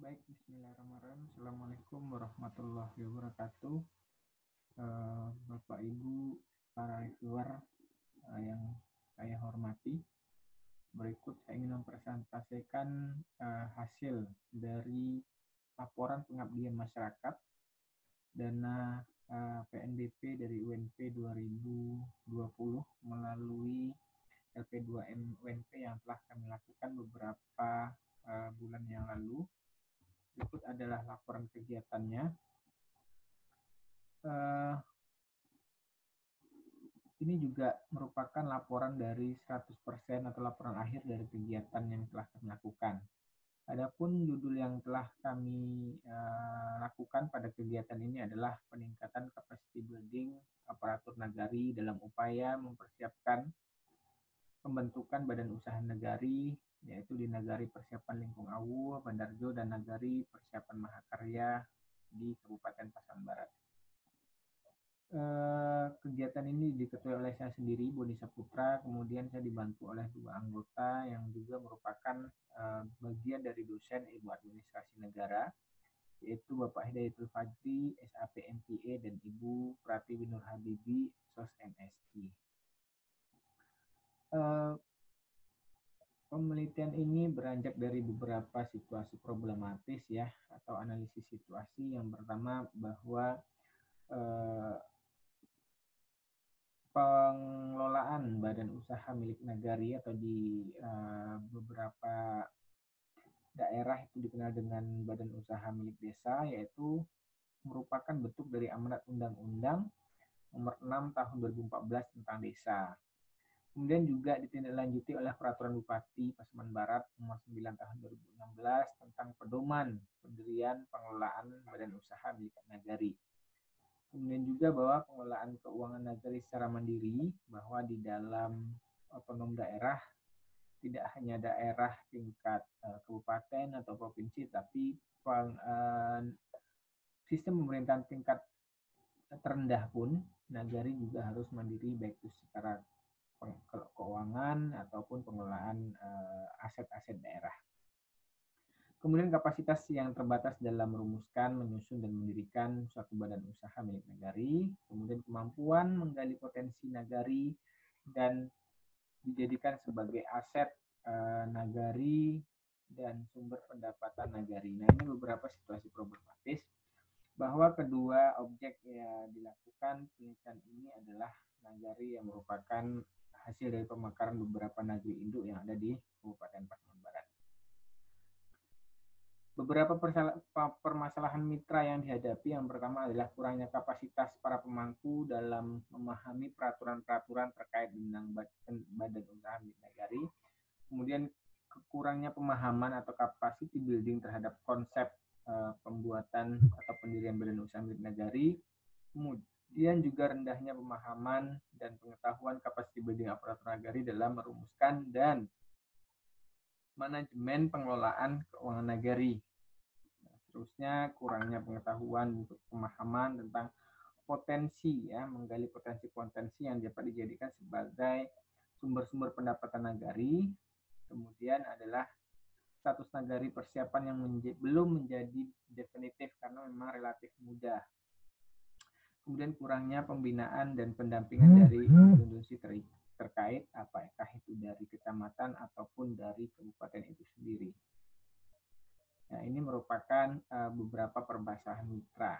Baik, bismillahirrahmanirrahim. Assalamualaikum warahmatullahi wabarakatuh. Bapak Ibu, para reviewer yang saya hormati. Berikut saya ingin mempresentasikan hasil dari laporan pengabdian masyarakat dana PNBP dari UNP 2020 melalui LP2M UNP yang telah kami lakukan beberapa bulan yang lalu. Berikut adalah laporan kegiatannya. Ini juga merupakan laporan dari 100% atau laporan akhir dari kegiatan yang telah kami lakukan. Adapun judul yang telah kami lakukan pada kegiatan ini adalah peningkatan capacity building aparatur nagari dalam upaya mempersiapkan pembentukan badan usaha nagari, yaitu di Nagari Persiapan Lingkung Awu, Bandarjo, dan Nagari Persiapan Mahakarya di Kabupaten Pasaman Barat. Kegiatan ini diketuai oleh saya sendiri, Boni Saputra, kemudian saya dibantu oleh 2 anggota yang juga merupakan bagian dari dosen Ilmu Administrasi Negara, yaitu Bapak Hidayatul Fajri, SAP MPA, dan Ibu Pratiwi Nur Habibi, SOS MSI. Penelitian ini beranjak dari beberapa situasi problematis ya, atau analisis situasi. Yang pertama bahwa pengelolaan badan usaha milik nagari atau di beberapa daerah itu dikenal dengan badan usaha milik desa, yaitu merupakan bentuk dari amanat Undang-Undang Nomor 6 Tahun 2014 tentang desa. Kemudian juga ditindaklanjuti oleh Peraturan Bupati Pasaman Barat Nomor 9 Tahun 2016 tentang pedoman pendirian pengelolaan badan usaha milik nagari. Kemudian juga bahwa pengelolaan keuangan nagari secara mandiri, bahwa di dalam otonom daerah tidak hanya daerah tingkat kabupaten atau provinsi, tapi sistem pemerintahan tingkat terendah pun nagari juga harus mandiri, baik itu secara keuangan ataupun pengelolaan aset-aset daerah. Kemudian kapasitas yang terbatas dalam merumuskan, menyusun, dan mendirikan suatu badan usaha milik nagari. Kemudian kemampuan menggali potensi nagari dan dijadikan sebagai aset nagari dan sumber pendapatan nagari. Nah, ini beberapa situasi problematis bahwa kedua objek yang dilakukan penelitian ini adalah nagari yang merupakan hasil dari pemekaran beberapa nagari induk yang ada di Kabupaten Pasaman Barat. Beberapa permasalahan mitra yang dihadapi, yang pertama adalah kurangnya kapasitas para pemangku dalam memahami peraturan-peraturan terkait dengan badan usaha milik nagari. Kemudian kurangnya pemahaman atau capacity building terhadap konsep pembuatan atau pendirian badan usaha milik nagari. Kemudian juga rendahnya pemahaman dan pengetahuan capacity building aparatur nagari dalam merumuskan dan manajemen pengelolaan keuangan nagari. Nah, seterusnya kurangnya pengetahuan untuk pemahaman tentang potensi ya, menggali potensi-potensi yang dapat dijadikan sebagai sumber-sumber pendapatan nagari. Kemudian adalah status nagari persiapan yang belum menjadi definitif karena memang relatif mudah. Kemudian kurangnya pembinaan dan pendampingan dari institusi terkait, apakah itu dari kecamatan ataupun dari kabupaten itu sendiri. Nah, ini merupakan beberapa permasalahan mitra.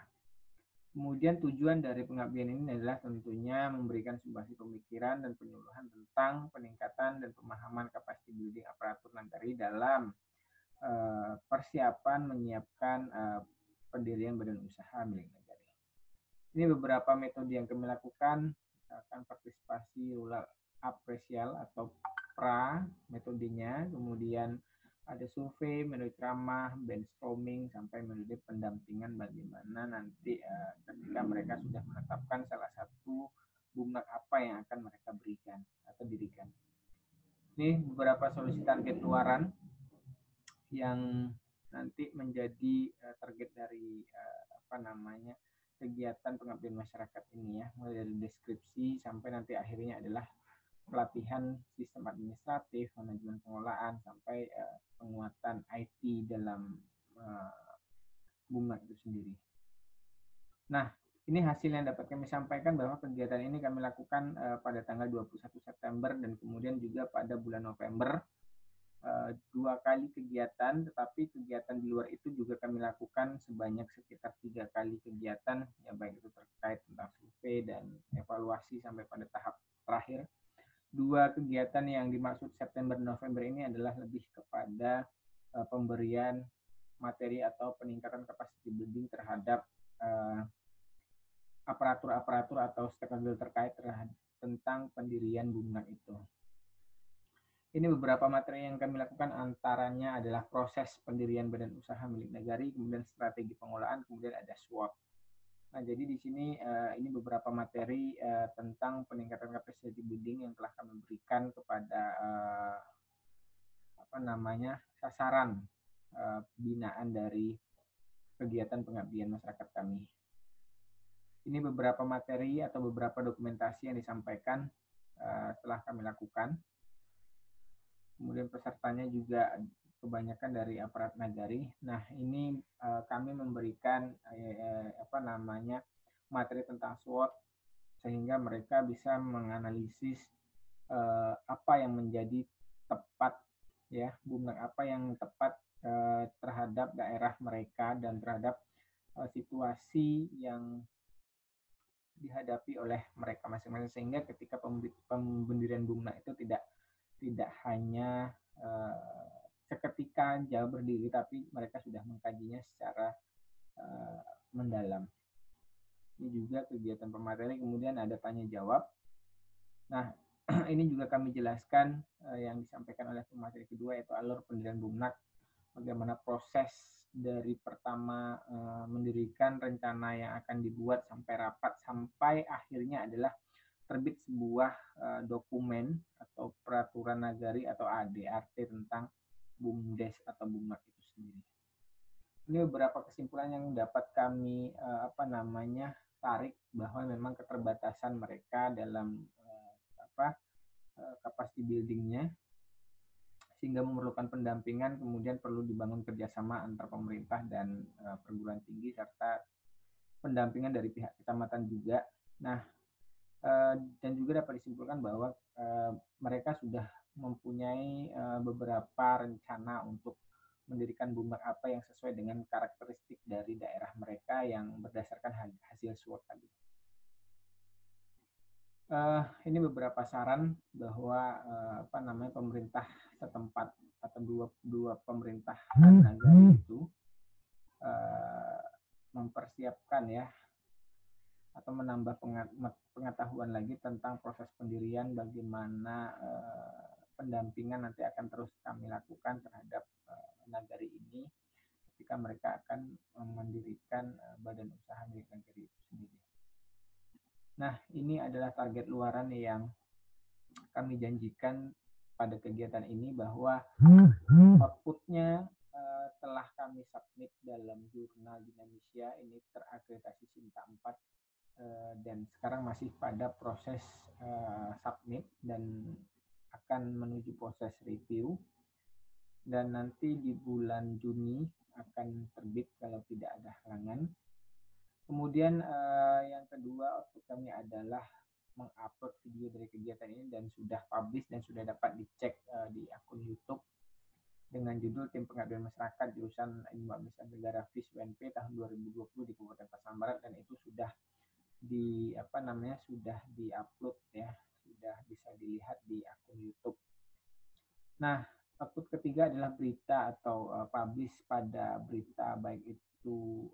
Kemudian tujuan dari pengabdian ini adalah tentunya memberikan sumbangsi pemikiran dan penyuluhan tentang peningkatan dan pemahaman capacity building aparatur nagari dalam persiapan menyiapkan pendirian badan usaha milik nagari. Ini beberapa metode yang kami lakukan, misalkan partisipasi rural apresial atau PRA metodenya, kemudian ada survei, metode ceramah, brainstorming, sampai metode pendampingan bagaimana nanti ketika mereka sudah menetapkan salah satu bumnak apa yang akan mereka berikan atau dirikan. Ini beberapa solusi target luaran yang nanti menjadi target dari kegiatan pengabdian masyarakat ini ya, mulai dari deskripsi sampai nanti akhirnya adalah pelatihan sistem administratif, manajemen pengelolaan, sampai penguatan IT dalam BUMNAK itu sendiri. Nah, ini hasil yang dapat kami sampaikan bahwa kegiatan ini kami lakukan pada tanggal 21 September dan kemudian juga pada bulan November. 2 kali kegiatan, tetapi kegiatan di luar itu juga kami lakukan sebanyak sekitar 3 kali kegiatan, ya baik itu terkait tentang survei dan evaluasi sampai pada tahap terakhir. 2 kegiatan yang dimaksud September November ini adalah lebih kepada pemberian materi atau peningkatan capacity building terhadap aparatur-aparatur atau stakeholder terkait tentang pendirian BUMNAK itu. Ini beberapa materi yang kami lakukan, antaranya adalah proses pendirian badan usaha milik negari, kemudian strategi pengolahan, kemudian ada SWOT. Nah, jadi di sini ini beberapa materi tentang peningkatan capacity building yang telah kami berikan kepada sasaran binaan dari kegiatan pengabdian masyarakat kami. Ini beberapa materi atau beberapa dokumentasi yang disampaikan setelah kami lakukan. Kemudian pesertanya juga kebanyakan dari aparat nagari. Nah, ini kami memberikan materi tentang SWOT sehingga mereka bisa menganalisis apa yang menjadi tepat, ya, BUMNAK apa yang tepat terhadap daerah mereka dan terhadap situasi yang dihadapi oleh mereka masing-masing, sehingga ketika pemberdirian BUMNAK itu tidak hanya seketika jauh berdiri, tapi mereka sudah mengkajinya secara mendalam. Ini juga kegiatan pemateri, kemudian ada tanya jawab. Nah, ini juga kami jelaskan yang disampaikan oleh pemateri kedua, yaitu alur pendirian BUMNAK, bagaimana proses dari pertama mendirikan rencana yang akan dibuat sampai rapat, sampai akhirnya adalah terbit sebuah dokumen atau peraturan nagari atau ADART tentang BUMDes atau BUMNAK itu sendiri. Ini beberapa kesimpulan yang dapat kami tarik bahwa memang keterbatasan mereka dalam capacity building-nya, sehingga memerlukan pendampingan, kemudian perlu dibangun kerjasama antar pemerintah dan perguruan tinggi, serta pendampingan dari pihak kecamatan juga. Nah, dan juga dapat disimpulkan bahwa mereka sudah mempunyai beberapa rencana untuk mendirikan BUMNAK apa yang sesuai dengan karakteristik dari daerah mereka yang berdasarkan hasil SWOT tadi. Ini beberapa saran bahwa pemerintah setempat atau dua pemerintah nagari itu mempersiapkan, ya, atau menambah pengetahuan lagi tentang proses pendirian, bagaimana pendampingan nanti akan terus kami lakukan terhadap nagari ini ketika mereka akan mendirikan badan usaha milik negeri itu sendiri. Nah, ini adalah target luaran yang kami janjikan pada kegiatan ini, bahwa outputnya telah kami submit dalam jurnal Dinamisia, ini terakreditasi Sinta 4, dan sekarang masih pada proses submit dan akan menuju proses review, dan nanti di bulan Juni akan terbit kalau tidak ada halangan. Kemudian yang kedua, output kami adalah mengupload video dari kegiatan ini dan sudah publish dan sudah dapat dicek di akun YouTube dengan judul Tim Pengabdian Masyarakat jurusan Ilmu Administrasi Negara FIS UNP tahun 2020 di Kabupaten Pasaman Barat, dan itu sudah sudah diupload, ya, sudah bisa dilihat di akun YouTube. Nah, output ketiga adalah berita atau publish pada berita, baik itu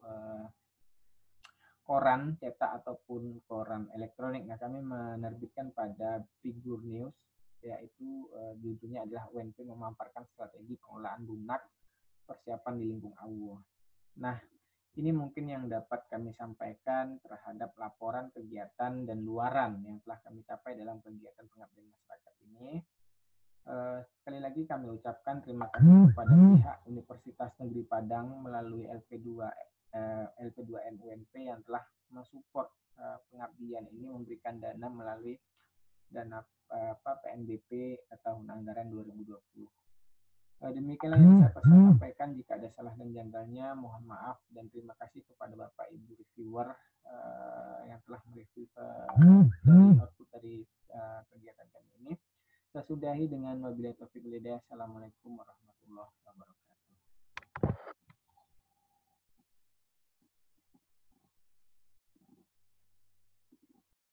koran cetak ataupun koran elektronik. Nah, kami menerbitkan pada Figur News, yaitu judulnya adalah UNP Memaparkan Strategi Pengolahan BUMNAK Persiapan di Lingkung Awu. Nah, ini mungkin yang dapat kami sampaikan terhadap laporan kegiatan dan luaran yang telah kami capai dalam kegiatan pengabdian masyarakat ini. Sekali lagi kami ucapkan terima kasih kepada pihak Universitas Negeri Padang melalui LP2N UNP yang telah mensupport pengabdian ini, memberikan dana melalui dana PNBP tahun anggaran 2020. Demikianlah yang bisa saya sampaikan. Jika ada salah dan janggalnya, mohon maaf dan terima kasih kepada Bapak Ibu reviewer yang telah mereview dari output dari kegiatan kami ini. Saya sudahi dengan wabillahi taufiq wal hidayah. Assalamualaikum warahmatullahi wabarakatuh.